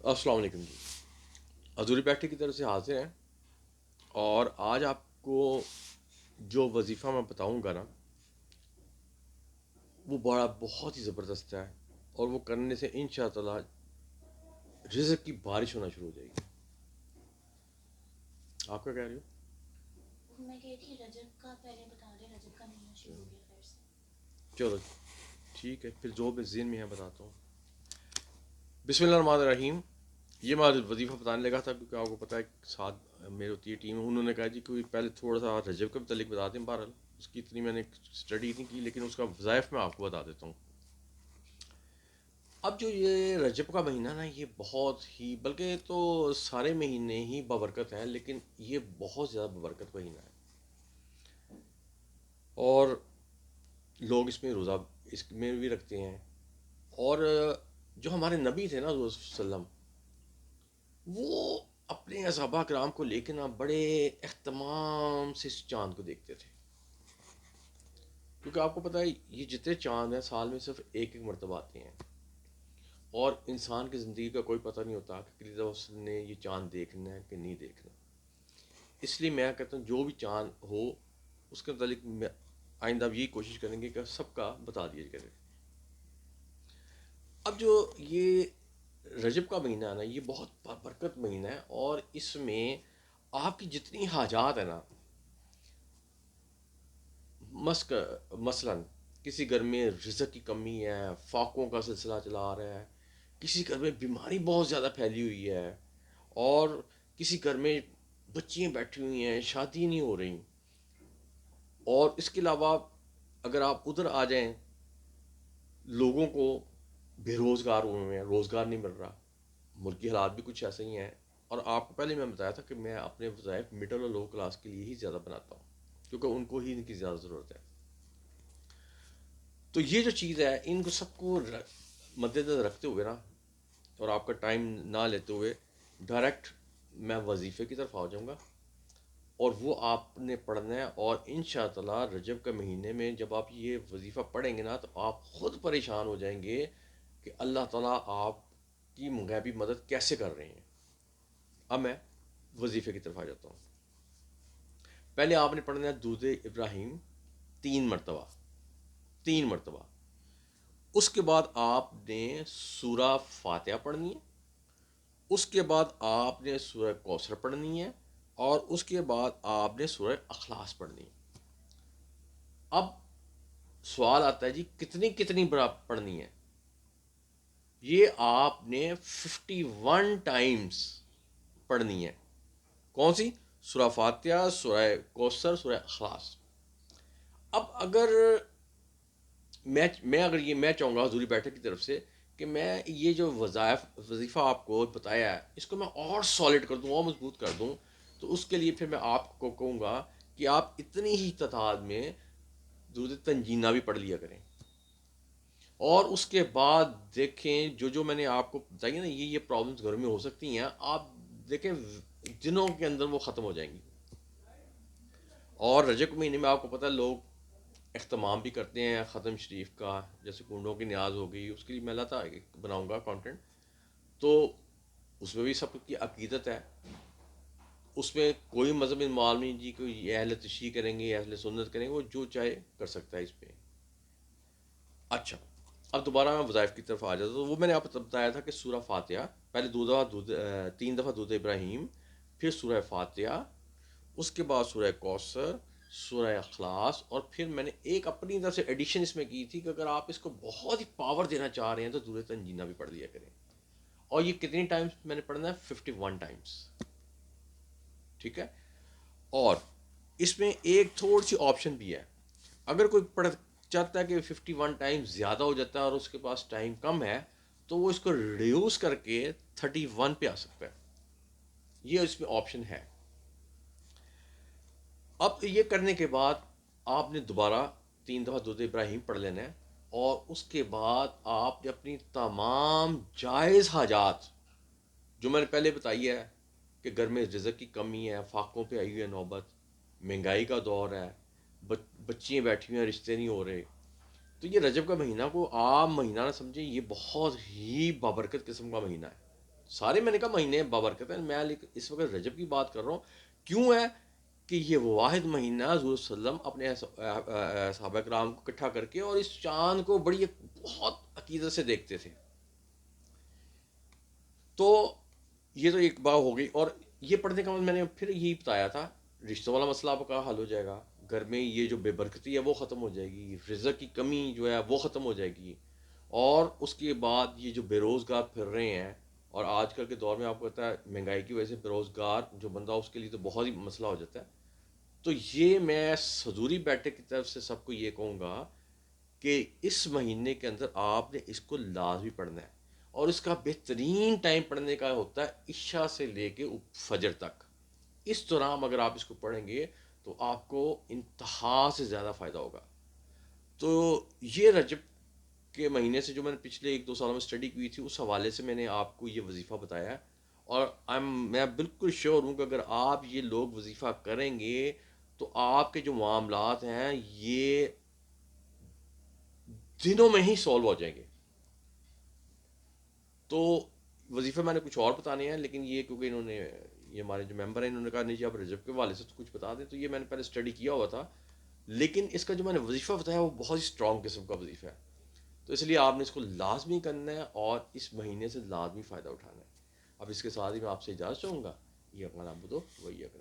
السلام علیکم جی، حضوری بیٹھے کی طرف سے حاضر ہیں، اور آج آپ کو جو وظیفہ میں بتاؤں گا نا، وہ بہت ہی زبردست ہے، اور وہ کرنے سے ان شاء اللہ رزق کی بارش ہونا شروع ہو جائے گی۔ آپ کیا کہہ رہی ہو؟ میں کہی تھی رجب کا پہلے بتا دیں، رجب کا مہینہ شروع ہو گیا خیر سے۔ چلو ٹھیک ہے، پھر جو بھی ذہن میں ہے بتاتا ہوں۔ بسم اللہ الرحمن الرحیم۔ یہ میں وظیفہ بتانے لگا تھا کیونکہ آپ کو پتہ ہے ساتھ میرے ہوتی ہے ٹیم، انہوں نے کہا جی کوئی پہلے تھوڑا سا رجب کے متعلق بتا دیں۔ بہرحال اس کی اتنی میں نے اسٹڈی نہیں کی، لیکن اس کا وظائف میں آپ کو بتا دیتا ہوں۔ اب جو یہ رجب کا مہینہ نا، یہ بہت ہی، بلکہ تو سارے مہینے ہی بابرکت ہیں، لیکن یہ بہت زیادہ بابرکت مہینہ ہے، اور لوگ اس میں روزہ اس میں بھی رکھتے ہیں۔ اور جو ہمارے نبی تھے نا حضور صلی اللہ علیہ وسلم، وہ اپنے صحابہ کرام کو لے کے نا بڑے اہتمام سے اس چاند کو دیکھتے تھے، کیونکہ آپ کو پتہ ہے یہ جتنے چاند ہیں سال میں صرف ایک ایک مرتبہ آتے ہیں، اور انسان کی زندگی کا کوئی پتہ نہیں ہوتا کہ کتنی دفعہ اس نے یہ چاند دیکھنا ہے کہ نہیں دیکھنا۔ اس لیے میں کہتا ہوں جو بھی چاند ہو اس کے متعلق آئندہ اب یہی کوشش کریں گے کہ سب کا بتا دیا کرے۔ اب جو یہ رجب کا مہینہ ہے نا، یہ بہت برکت مہینہ ہے، اور اس میں آپ کی جتنی حاجات ہیں نا، مثلا کسی گھر میں رزق کی کمی ہے، فاقوں کا سلسلہ چلا آ رہا ہے، کسی گھر میں بیماری بہت زیادہ پھیلی ہوئی ہے، اور کسی گھر میں بچیاں بیٹھی ہوئی ہیں، شادی نہیں ہو رہی، اور اس کے علاوہ اگر آپ ادھر آ جائیں، لوگوں کو بے روزگار ہوئے ہیں، روزگار نہیں مل رہا، ملکی حالات بھی کچھ ایسے ہی ہیں۔ اور آپ کو پہلے میں بتایا تھا کہ میں اپنے وظائف مڈل اور لو کلاس کے لیے ہی زیادہ بناتا ہوں، کیونکہ ان کو ہی ان کی زیادہ ضرورت ہے۔ تو یہ جو چیز ہے ان کو سب کو مد نظر رکھتے ہوئے نا، اور آپ کا ٹائم نہ لیتے ہوئے ڈائریکٹ میں وظیفے کی طرف آ جاؤں گا، اور وہ آپ نے پڑھنا ہے۔ اور ان شاء اللہ رجب کے مہینے میں جب آپ یہ وظیفہ پڑھیں گے نا، تو آپ خود پریشان ہو جائیں گے کہ اللہ تعالیٰ آپ کی غیبی مدد کیسے کر رہے ہیں۔ اب میں وظیفے کی طرف آ جاتا ہوں۔ پہلے آپ نے پڑھنا ہے درود ابراہیم 3 مرتبہ، 3 مرتبہ۔ اس کے بعد آپ نے سورہ فاتحہ پڑھنی ہے، اس کے بعد آپ نے سورہ کوثر پڑھنی ہے، اور اس کے بعد آپ نے سورہ اخلاص پڑھنی ہے۔ اب سوال آتا ہے جی کتنی کتنی بار پڑھنی ہے؟ یہ آپ نے 51 ٹائمز پڑھنی ہے۔ کون سی؟ سورہ فاتحہ، سورہ کوثر، سورہ اخلاص۔ اب اگر میں اگر یہ میں چاہوں گا حضوری بیٹھک کی طرف سے کہ میں یہ جو وظیفہ آپ کو بتایا ہے اس کو میں اور سالڈ کر دوں اور مضبوط کر دوں، تو اس کے لیے پھر میں آپ کو کہوں گا کہ آپ اتنی ہی تعداد میں درود تنجینہ بھی پڑھ لیا کریں، اور اس کے بعد دیکھیں جو جو میں نے آپ کو بتائی نا یہ پرابلمس گھر میں ہو سکتی ہیں، آپ دیکھیں دنوں کے اندر وہ ختم ہو جائیں گی۔ اور رجب کے مہینے میں آپ کو پتہ ہے لوگ اہتمام بھی کرتے ہیں ختم شریف کا، جیسے کنڈوں کی نیاز ہو گئی، اس کے لیے میں لاتا بناؤں گا کانٹینٹ، تو اس میں بھی سب کی عقیدت ہے، اس میں کوئی مذہبی معلوم نہیں جی کوئی اہل تشیع کریں گے اہل سنت کریں گے، وہ جو چاہے کر سکتا ہے اس پہ۔ اچھا، اب دوبارہ میں وظائف کی طرف آ جاتا، تو وہ میں نے آپ کو بتایا تھا کہ سورہ فاتحہ پہلے 3 دفعہ دودھ ابراہیم، پھر سورہ فاتحہ، اس کے بعد سورہ کوثر، سورہ اخلاص، اور پھر میں نے ایک اپنی طرف سے ایڈیشن اس میں کی تھی کہ اگر آپ اس کو بہت ہی پاور دینا چاہ رہے ہیں تو درود تنجینہ بھی پڑھ لیا کریں۔ اور یہ کتنی ٹائمز میں نے پڑھنا ہے؟ 51 ٹائمز، ٹھیک ہے۔ اور اس میں ایک تھوڑی سی آپشن بھی ہے، اگر کوئی پڑھ چاہتا ہے کہ 51 ٹائم زیادہ ہو جاتا ہے اور اس کے پاس ٹائم کم ہے، تو وہ اس کو ریڈیوس کر کے 31 پہ آ سکتا ہے، یہ اس میں آپشن ہے۔ اب یہ کرنے کے بعد آپ نے دوبارہ 3 دفعہ درود ابراہیم پڑھ لینا ہے، اور اس کے بعد آپ نے اپنی تمام جائز حاجات جو میں نے پہلے بتائی ہے کہ گھر میں رزق کی کمی ہے، فاقوں پہ آئی ہوئی ہے نوبت، مہنگائی کا دور ہے، بچیاں بیٹھی ہوئی ہیں، رشتے نہیں ہو رہے، تو یہ رجب کا مہینہ کو عام مہینہ نہ سمجھیں، یہ بہت ہی بابرکت قسم کا مہینہ ہے۔ سارے میں نے کہا مہینے بابرکت ہیں، میں لیکن اس وقت رجب کی بات کر رہا ہوں. کیوں ہے کہ یہ وہ واحد مہینہ حضور صلی اللہ علیہ وسلم اپنے صحابہ کرام کو اکٹھا کر کے اور اس چاند کو بڑی بہت عقیدت سے دیکھتے تھے. تو یہ تو ایک بات ہو گئی. اور یہ پڑھنے کا مطلب میں نے پھر یہی بتایا تھا، رشتوں والا مسئلہ آپ کا حل ہو جائے گا، گھر میں یہ جو بے برکتی ہے وہ ختم ہو جائے گی، رزق کی کمی جو ہے وہ ختم ہو جائے گی. اور اس کے بعد یہ جو بے روزگار پھر رہے ہیں، اور آج کل کے دور میں آپ کو پتہ ہے مہنگائی کی وجہ سے بے روزگار جو بندہ اس کے لیے تو بہت ہی مسئلہ ہو جاتا ہے. تو یہ میں حضوری بیٹھک کی طرف سے سب کو یہ کہوں گا کہ اس مہینے کے اندر آپ نے اس کو لازمی پڑھنا ہے. اور اس کا بہترین ٹائم پڑھنے کا ہوتا ہے عشاء سے لے کے فجر تک. اس دوران اگر آپ اس کو پڑھیں گے تو آپ کو انتہا سے زیادہ فائدہ ہوگا. تو یہ رجب کے مہینے سے جو میں نے پچھلے 1-2 سالوں میں اسٹڈی کی تھی اس حوالے سے میں نے آپ کو یہ وظیفہ بتایا ہے. اور میں بالکل شیور ہوں کہ اگر آپ یہ لوگ وظیفہ کریں گے تو آپ کے جو معاملات ہیں یہ دنوں میں ہی سولو ہو جائیں گے. تو وظیفہ میں نے کچھ اور بتانے ہیں، لیکن یہ کیونکہ انہوں نے یہ ہمارے جو ممبر ہیں انہوں نے کہا نہیں جی آپ رجب کے حوالے سے تو کچھ بتا دیں، تو یہ میں نے پہلے اسٹڈی کیا ہوا تھا. لیکن اس کا جو میں نے وظیفہ بتایا وہ بہت ہی اسٹرانگ قسم کا وظیفہ ہے. تو اس لیے آپ نے اس کو لازمی کرنا ہے اور اس مہینے سے لازمی فائدہ اٹھانا ہے. اب اس کے ساتھ ہی میں آپ سے اجازت چاہوں گا. یہ اپنا نام بدو وہی اگر